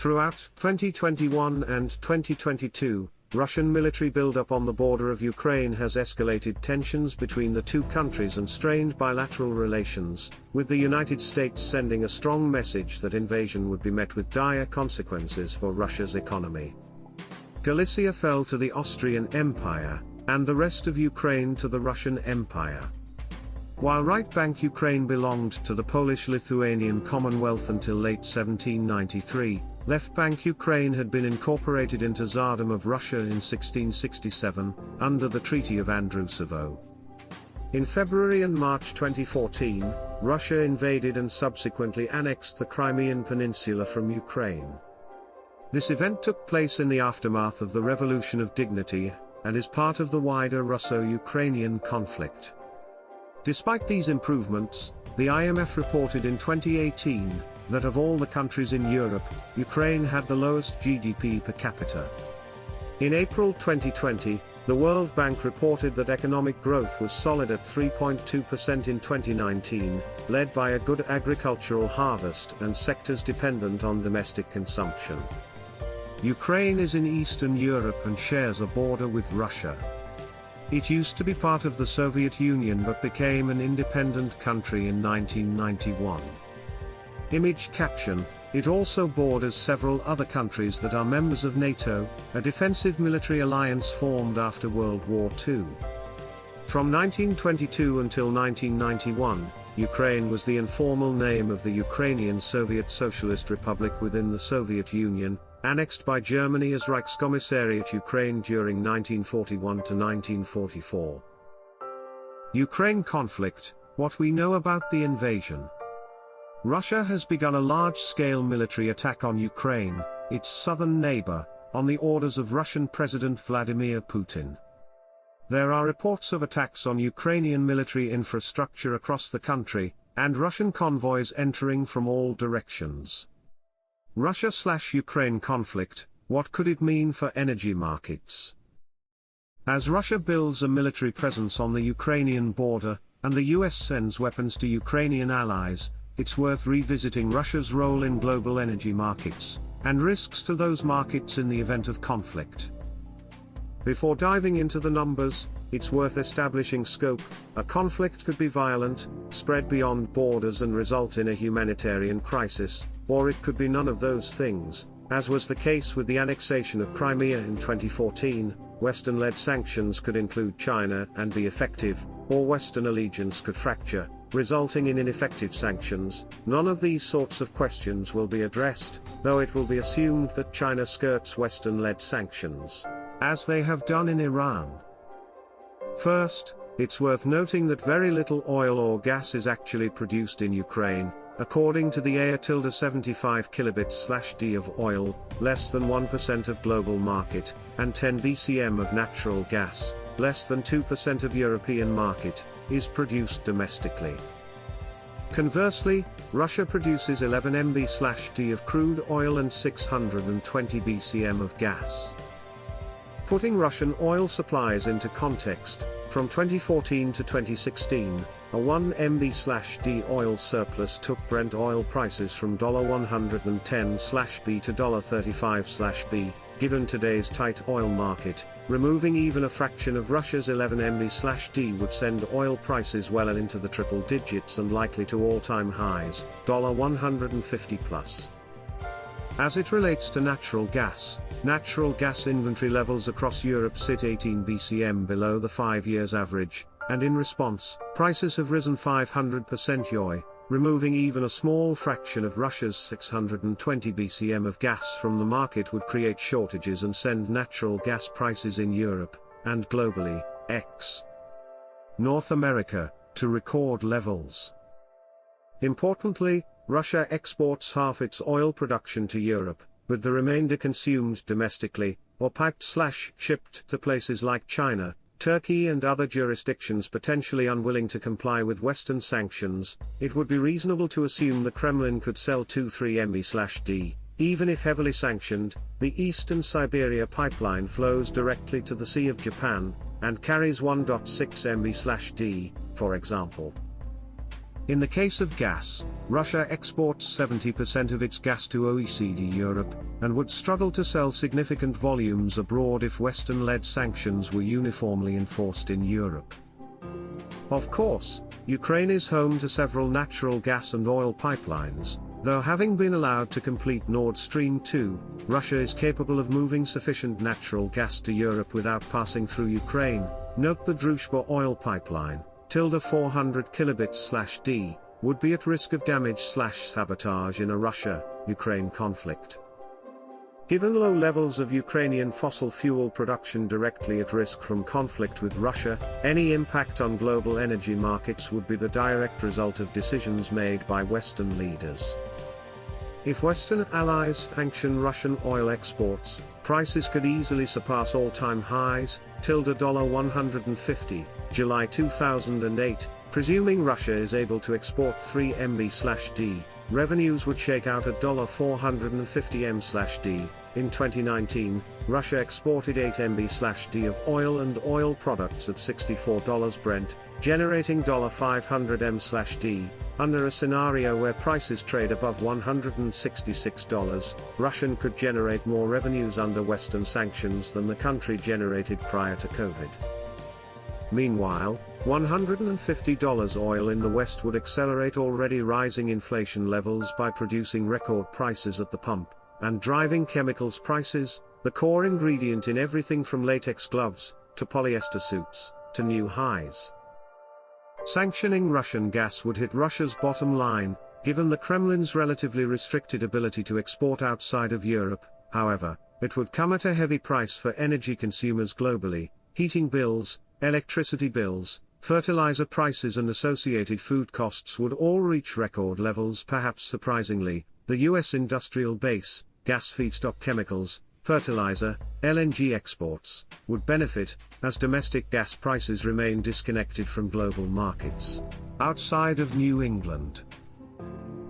Throughout 2021 and 2022, Russian military buildup on the border of Ukraine has escalated tensions between the two countries and strained bilateral relations, with the United States sending a strong message that invasion would be met with dire consequences for Russia's economy. Galicia fell to the Austrian Empire, and the rest of Ukraine to the Russian Empire. While right-bank Ukraine belonged to the Polish-Lithuanian Commonwealth until late 1793, left-bank Ukraine had been incorporated into Tsardom of Russia in 1667, under the Treaty of Andrusovo. In February and March 2014, Russia invaded and subsequently annexed the Crimean Peninsula from Ukraine. This event took place in the aftermath of the Revolution of Dignity, and is part of the wider Russo-Ukrainian conflict. Despite these improvements, the IMF reported in 2018, that of all the countries in Europe, Ukraine had the lowest GDP per capita. In April 2020, the World Bank reported that economic growth was solid at 3.2% in 2019, led by a good agricultural harvest and sectors dependent on domestic consumption. Ukraine is in Eastern Europe and shares a border with Russia. It used to be part of the Soviet Union but became an independent country in 1991. Image caption: it also borders several other countries that are members of NATO, a defensive military alliance formed after World War II. From 1922 until 1991, Ukraine was the informal name of the Ukrainian Soviet Socialist Republic within the Soviet Union, annexed by Germany as Reichskommissariat Ukraine during 1941 to 1944. Ukraine conflict: what we know about the invasion. Russia has begun a large-scale military attack on Ukraine, its southern neighbor, on the orders of Russian President Vladimir Putin. There are reports of attacks on Ukrainian military infrastructure across the country, and Russian convoys entering from all directions. Russia/Ukraine conflict: what could it mean for energy markets? As Russia builds a military presence on the Ukrainian border, and the US sends weapons to Ukrainian allies, it's worth revisiting Russia's role in global energy markets, and risks to those markets in the event of conflict. Before diving into the numbers, it's worth establishing scope. A conflict could be violent, spread beyond borders and result in a humanitarian crisis, or it could be none of those things, as was the case with the annexation of Crimea in 2014. Western-led sanctions could include China and be effective, or Western allegiance could fracture, resulting in ineffective sanctions. None of these sorts of questions will be addressed, though it will be assumed that China skirts Western-led sanctions, as they have done in Iran. First, it's worth noting that very little oil or gas is actually produced in Ukraine. According to the AR-75 kilobits/d of oil, less than 1% of global market, and 10 BCM of natural gas, less than 2% of European market, is produced domestically. Conversely, Russia produces 11 MB/d of crude oil and 620 BCM of gas. Putting Russian oil supplies into context, from 2014 to 2016, a 1 MB/d oil surplus took Brent oil prices from $110/b to $35/b, given today's tight oil market. Removing even a fraction of Russia's 11 MB/d would send oil prices well into the triple digits and likely to all-time highs, $150+. As it relates to natural gas inventory levels across Europe sit 18 BCM below the 5 years average, and in response, prices have risen 500% YoY. Removing even a small fraction of Russia's 620 BCM of gas from the market would create shortages and send natural gas prices in Europe, and globally, ex-North America, to record levels. Importantly, Russia exports half its oil production to Europe, with the remainder consumed domestically, or piped/shipped to places like China, Turkey and other jurisdictions potentially unwilling to comply with Western sanctions. It would be reasonable to assume the Kremlin could sell 2-3 MB/d, even if heavily sanctioned. The Eastern Siberia pipeline flows directly to the Sea of Japan, and carries 1.6 MB/d, for example. In the case of gas, Russia exports 70% of its gas to OECD Europe, and would struggle to sell significant volumes abroad if Western-led sanctions were uniformly enforced in Europe. Of course, Ukraine is home to several natural gas and oil pipelines, though having been allowed to complete Nord Stream 2, Russia is capable of moving sufficient natural gas to Europe without passing through Ukraine. Note the Druzhba oil pipeline, 400 kilobits/d, would be at risk of damage/sabotage in a Russia-Ukraine conflict. Given low levels of Ukrainian fossil fuel production directly at risk from conflict with Russia, any impact on global energy markets would be the direct result of decisions made by Western leaders. If Western allies sanction Russian oil exports, prices could easily surpass all-time highs, $150, July 2008, presuming Russia is able to export 3 MB/d. Revenues would shake out at $450 m/d. In 2019, Russia exported 8 MB/d of oil and oil products at $64 Brent, generating $500 m/d. Under a scenario where prices trade above $166, Russia could generate more revenues under Western sanctions than the country generated prior to COVID. Meanwhile, $150 oil in the West would accelerate already rising inflation levels by producing record prices at the pump, and driving chemicals prices, the core ingredient in everything from latex gloves, to polyester suits, to new highs. Sanctioning Russian gas would hit Russia's bottom line, given the Kremlin's relatively restricted ability to export outside of Europe. However, it would come at a heavy price for energy consumers globally. Heating bills, electricity bills, fertilizer prices and associated food costs would all reach record levels. Perhaps surprisingly, the US industrial base, gas feedstock chemicals, fertilizer, LNG exports, would benefit, as domestic gas prices remain disconnected from global markets. Outside of New England.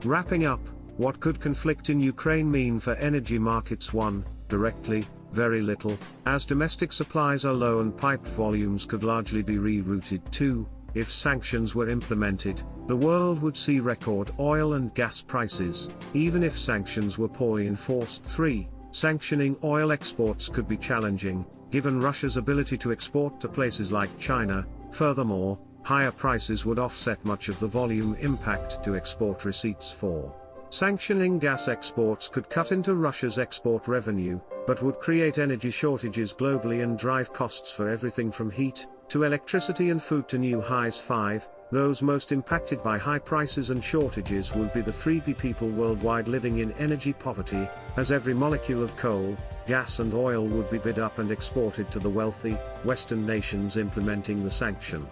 Wrapping up, what could conflict in Ukraine mean for energy markets? 1. Directly, very little, as domestic supplies are low and piped volumes could largely be rerouted. 2. If sanctions were implemented, the world would see record oil and gas prices, even if sanctions were poorly enforced. 3. Sanctioning oil exports could be challenging, given Russia's ability to export to places like China. Furthermore, higher prices would offset much of the volume impact to export receipts. 4. Sanctioning gas exports could cut into Russia's export revenue, but would create energy shortages globally and drive costs for everything from heat, to electricity and food to new highs. 5. Those most impacted by high prices and shortages would be the 3P people worldwide living in energy poverty, as every molecule of coal, gas and oil would be bid up and exported to the wealthy, Western nations implementing the sanction.